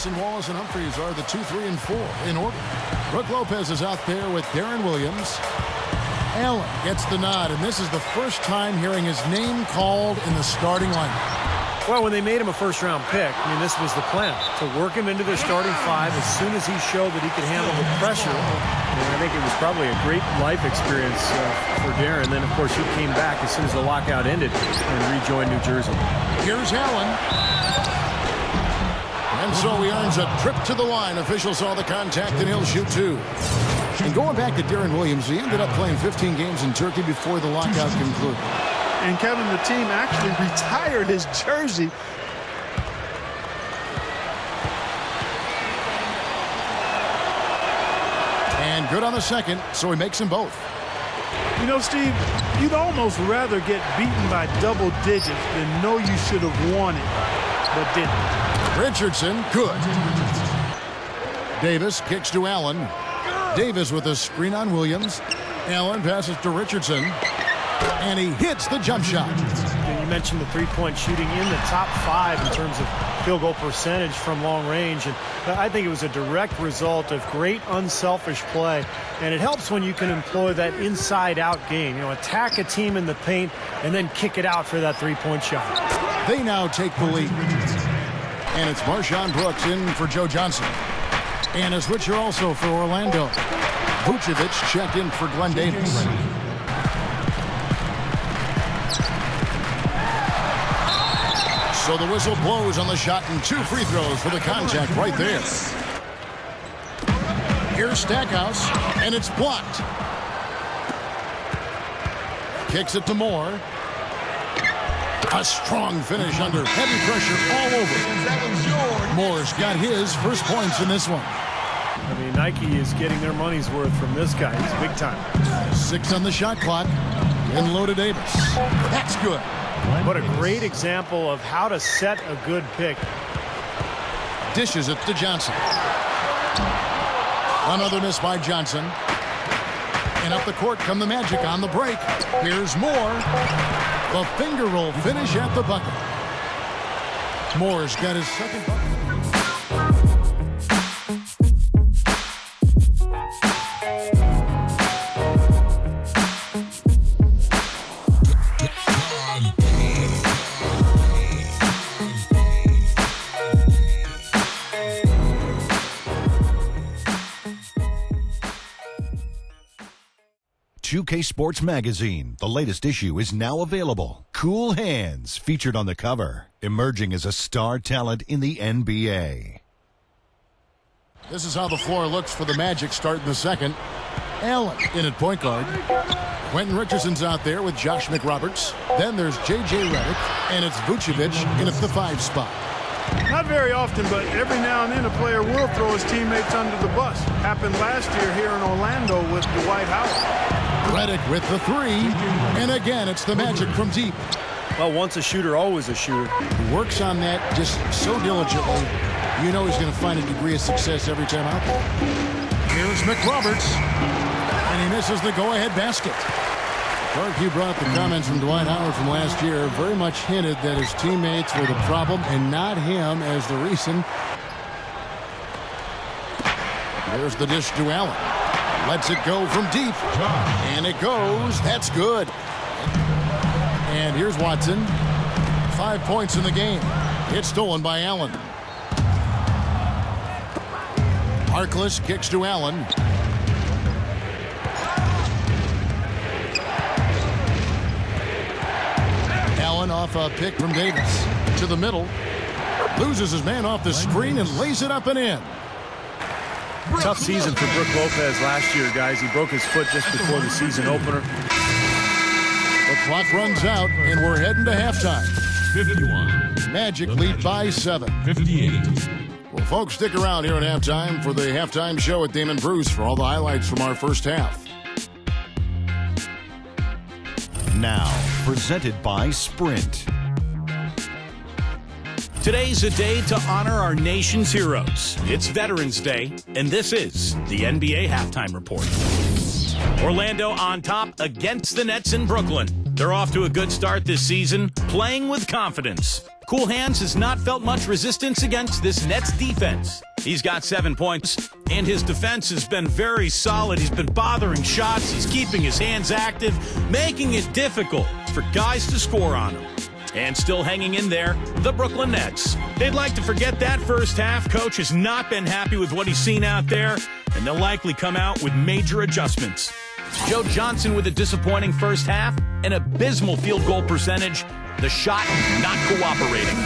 Johnson, Wallace, and Humphries are the 2, 3, and 4 in order. Brook Lopez is out there with Darren Williams. Allen gets the nod, and this is the first time hearing his name called in the starting lineup. Well, when they made him a first-round pick, I mean, this was the plan, to work him into their starting five as soon as he showed that he could handle the pressure. And I think it was probably a great life experience for Darren. Then, of course, he came back as soon as the lockout ended and rejoined New Jersey. Here's Allen. And so he earns a trip to the line. Officials saw the contact, and he'll shoot 2. And going back to Darren Williams, he ended up playing 15 games in Turkey before the lockout concluded. And Kevin, the team actually retired his jersey. And good on the second, so he makes them both. You know, Steve, you'd almost rather get beaten by double digits than know you should have won it, but didn't. Richardson, good. Davis kicks to Allen. Davis with a screen on Williams. Allen passes to Richardson. And he hits the jump shot. You mentioned the three-point shooting in the top 5 in terms of field goal percentage from long range. And I think it was a direct result of great unselfish play. And it helps when you can employ that inside-out game. You know, attack a team in the paint and then kick it out for that three-point shot. They now take the lead. And it's Marshawn Brooks in for Joe Johnson. And a switcher also for Orlando. Vucevic checked in for Glenn Davis. So the whistle blows on the shot, and 2 free throws for the contact right there. Here's Stackhouse, and it's blocked. Kicks it to Moore. A strong finish under heavy pressure all over. Moore's got his first points in this one. I mean, Nike is getting their money's worth from this guy. He's big time. 6 on the shot clock, and low to Davis. That's good. What a great example of how to set a good pick. Dishes it to Johnson. Another miss by Johnson. And up the court come the Magic on the break. Here's Moore. The finger roll finish at the bucket. Moore's got his second bucket. UK Sports Magazine. The latest issue is now available. Cool Hands, featured on the cover, emerging as a star talent in the NBA. This is how the floor looks for the Magic starting the second. Allen in at point guard. Quentin Richardson's out there with Josh McRoberts. Then there's J.J. Redick, and it's Vucevic in at the 5 spot. Not very often, but every now and then a player will throw his teammates under the bus. Happened last year here in Orlando with Dwight Howard. Redick with the 3, and again it's the Magic from deep. Well, once a shooter, always a shooter. He works on that just so diligently. You know he's going to find a degree of success every time out there. Here's McRoberts, and he misses the go-ahead basket. Clark, you brought up the comments from Dwight Howard from last year. Very much hinted that his teammates were the problem and not him as the reason. There's the dish to Allen. Lets it go from deep. And it goes. That's good. And here's Watson. 5 points in the game. It's stolen by Allen. Harkless kicks to Allen. Allen off a pick from Davis. To the middle. Loses his man off the screen and lays it up and in. Tough season for Brook Lopez last year, guys. He broke his foot just before the season opener. The clock runs out, and we're heading to halftime. 51. Magic lead by 7. 58. Well, folks, stick around here at halftime for the halftime show with Damon Bruce for all the highlights from our first half. Now, presented by Sprint. Today's a day to honor our nation's heroes. It's Veterans Day, and this is the NBA Halftime Report. Orlando on top against the Nets in Brooklyn. They're off to a good start this season, playing with confidence. Cool Hands has not felt much resistance against this Nets defense. He's got 7 points, and his defense has been very solid. He's been bothering shots. He's keeping his hands active, making it difficult for guys to score on him. And still hanging in there, the Brooklyn Nets. They'd like to forget that first half. Coach has not been happy with what he's seen out there, and they'll likely come out with major adjustments. Joe Johnson with a disappointing first half, an abysmal field goal percentage, the shot not cooperating.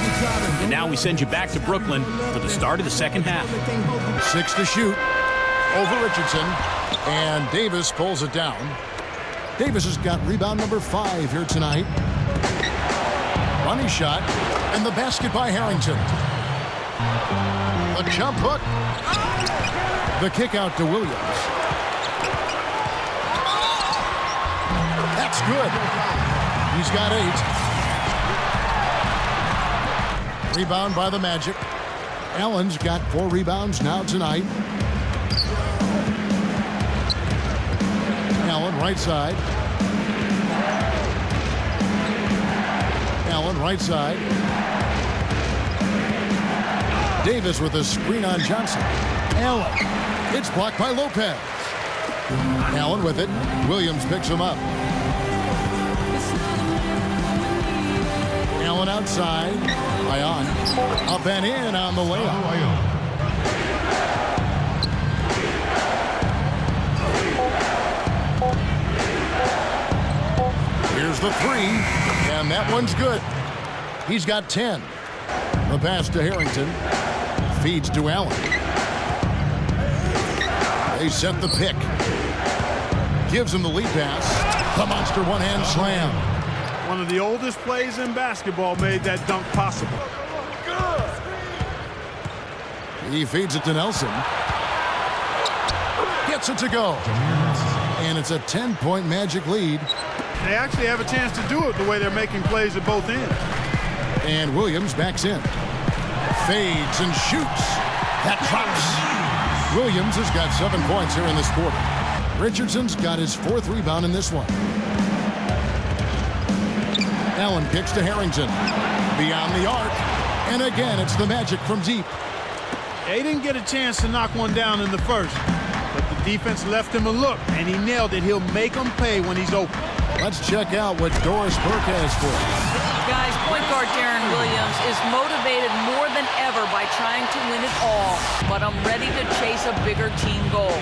And now we send you back to Brooklyn for the start of the second half. 6 to shoot over Richardson, and Davis pulls it down. Davis has got rebound number 5 here tonight. Money shot, and the basket by Harrington. The jump hook. The kick out to Williams. That's good. He's got 8. Rebound by the Magic. Allen's got 4 rebounds now tonight. Allen right side. Allen right side. Davis with a screen on Johnson. Allen. It's blocked by Lopez. Allen with it. Williams picks him up. Allen outside. Ion. Up and in on the layup. Here's the 3, and that one's good. He's got 10. The pass to Harrington. Feeds to Allen. They set the pick. Gives him the lead pass. The monster one-hand slam. One of the oldest plays in basketball made that dunk possible. He feeds it to Nelson. Gets it to go. And it's a 10-point Magic lead. They actually have a chance to do it the way they're making plays at both ends. And Williams backs in. Fades and shoots. That drops. Williams has got 7 points here in this quarter. Richardson's got his 4th rebound in this one. Allen kicks to Harrington. Beyond the arc. And again, it's the Magic from deep. They didn't get a chance to knock one down in the first, but the defense left him a look, and he nailed it. He'll make them pay when he's open. Let's check out what Doris Burke has for us. Guys, point guard Darren Williams is motivated more than ever by trying to win it all, but I'm ready to chase a bigger team goal.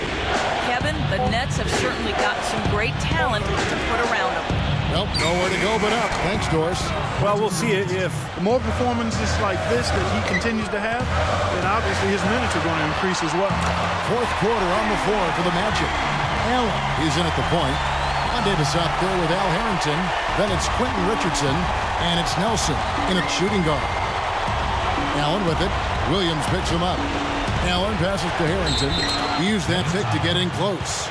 Kevin, the Nets have certainly got some great talent to put around them. Nope, nowhere to go but up. Thanks, Doris. Well, we'll see if the more performances like this that he continues to have, then obviously his minutes are going to increase as well. 4th quarter on the floor for the Magic. Allen is in at the point. Davis out there with Al Harrington. Then it's Quentin Richardson, and it's Nelson in a shooting guard. Allen with it. Williams picks him up. Allen passes to Harrington. He used that pick to get in close.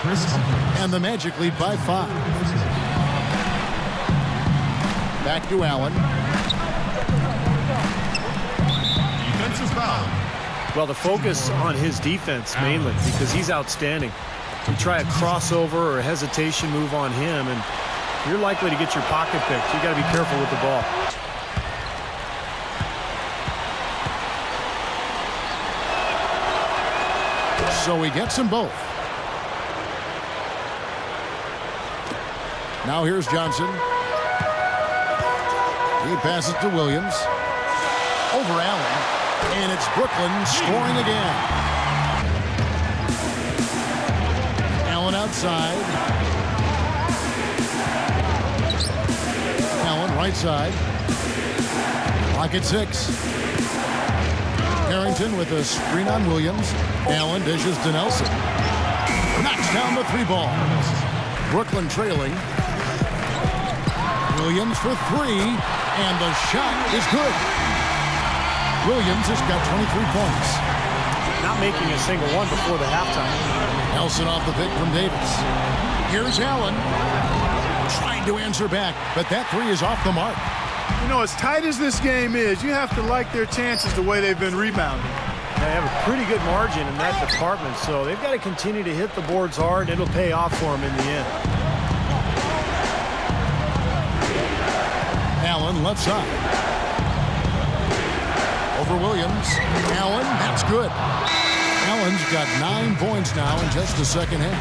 And the Magic lead by 5. Back to Allen. Defensive foul. Well, the focus on his defense mainly because he's outstanding. You try a crossover or a hesitation move on him, and you're likely to get your pocket picked. You got to be careful with the ball. So he gets them both. Now here's Johnson. He passes to Williams. Over Allen. And it's Brooklyn scoring again. Outside. Allen right side. Clock at 6. Harrington with a screen on Williams. Allen dishes to Nelson. Knocks down the 3-ball. Brooklyn trailing. Williams for 3. And the shot is good. Williams has got 23 points. Not making a single one before the halftime. Nelson off the pick from Davis. Here's Allen. Trying to answer back, but that 3 is off the mark. You know, as tight as this game is, you have to like their chances the way they've been rebounding. They have a pretty good margin in that department, so they've got to continue to hit the boards hard. It'll pay off for them in the end. Allen left side. Over Williams. Allen, that's good. Allen's got 9 points now in just the second half.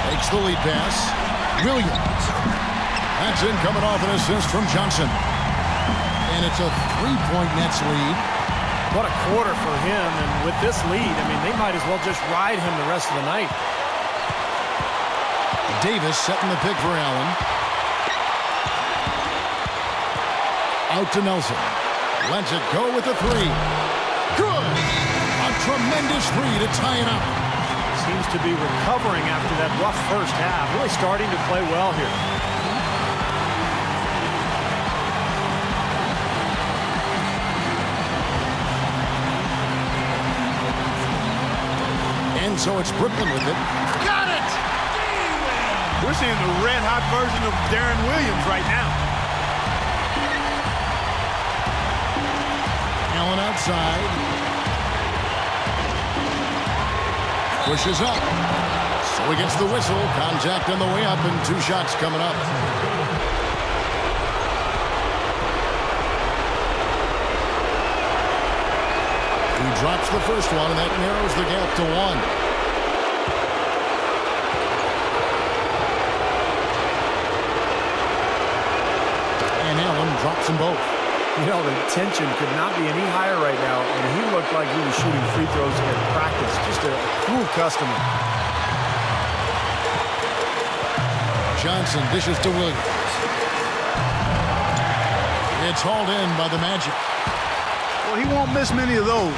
Takes the lead pass. Williams. That's in, coming off an assist from Johnson. And it's a 3-point Nets lead. What a quarter for him, and with this lead, I mean, they might as well just ride him the rest of the night. Davis setting the pick for Allen. Out to Nelson. Lets it go with the 3. Good! A tremendous 3 to tie it up. Seems to be recovering after that rough first half. Really starting to play well here. And so it's Brooklyn with it. Got it! We're seeing the red-hot version of Darren Williams right now. Allen outside. Pushes up. So he gets the whistle. Contact on the way up and 2 shots coming up. He drops the first one, and that narrows the gap to 1. And Allen drops them both. You know, the tension could not be any higher right now, and he looked like he was shooting free throws at practice. Just a cool customer. Johnson dishes to Williams. It's hauled in by the Magic. Well, he won't miss many of those,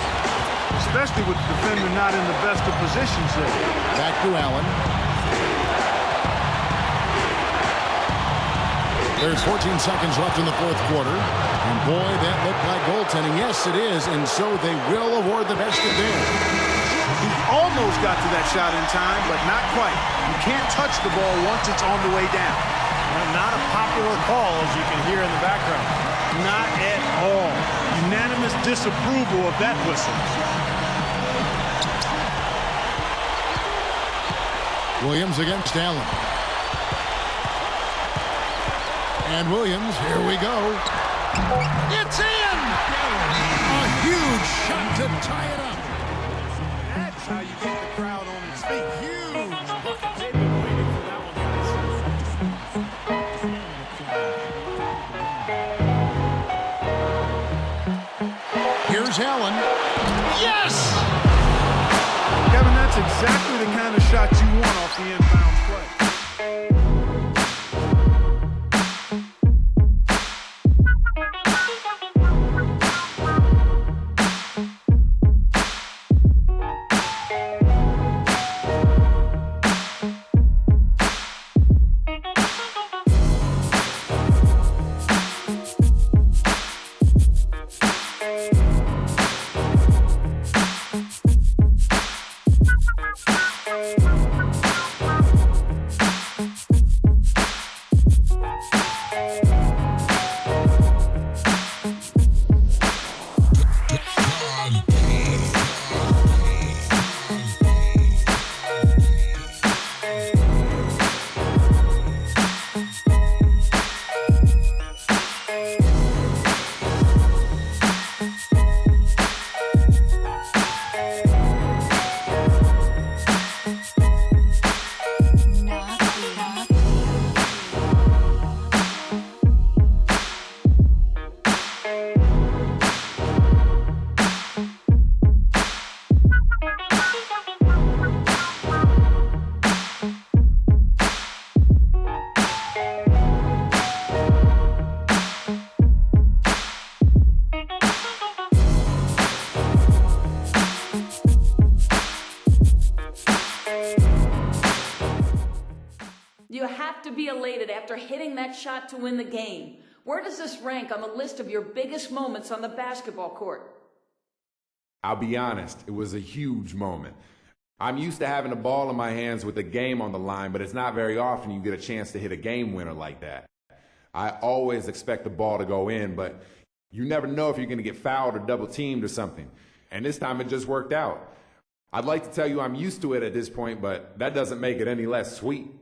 especially with the defender not in the best of positions there. Back to Allen. There's 14 seconds left in the 4th quarter. And boy, that looked like goaltending. Yes, it is. And so they will award the basket there. He almost got to that shot in time, but not quite. You can't touch the ball once it's on the way down. Well, not a popular call, as you can hear in the background. Not at all. Unanimous disapproval of that whistle. Williams against Allen. And Williams, here we go. It's in! A huge shot to tie it up. That's how you get the crowd on its feet. Huge bucket. They've been waiting for that one, guys. Here's Allen. Yes! Kevin, that's exactly the kind of shot you want off the inbound play. You have to be elated after hitting that shot to win the game. Where does this rank on the list of your biggest moments on the basketball court? I'll be honest, it was a huge moment. I'm used to having the ball in my hands with the game on the line, but it's not very often you get a chance to hit a game winner like that. I always expect the ball to go in, but you never know if you're going to get fouled or double teamed or something. And this time it just worked out. I'd like to tell you I'm used to it at this point, but that doesn't make it any less sweet.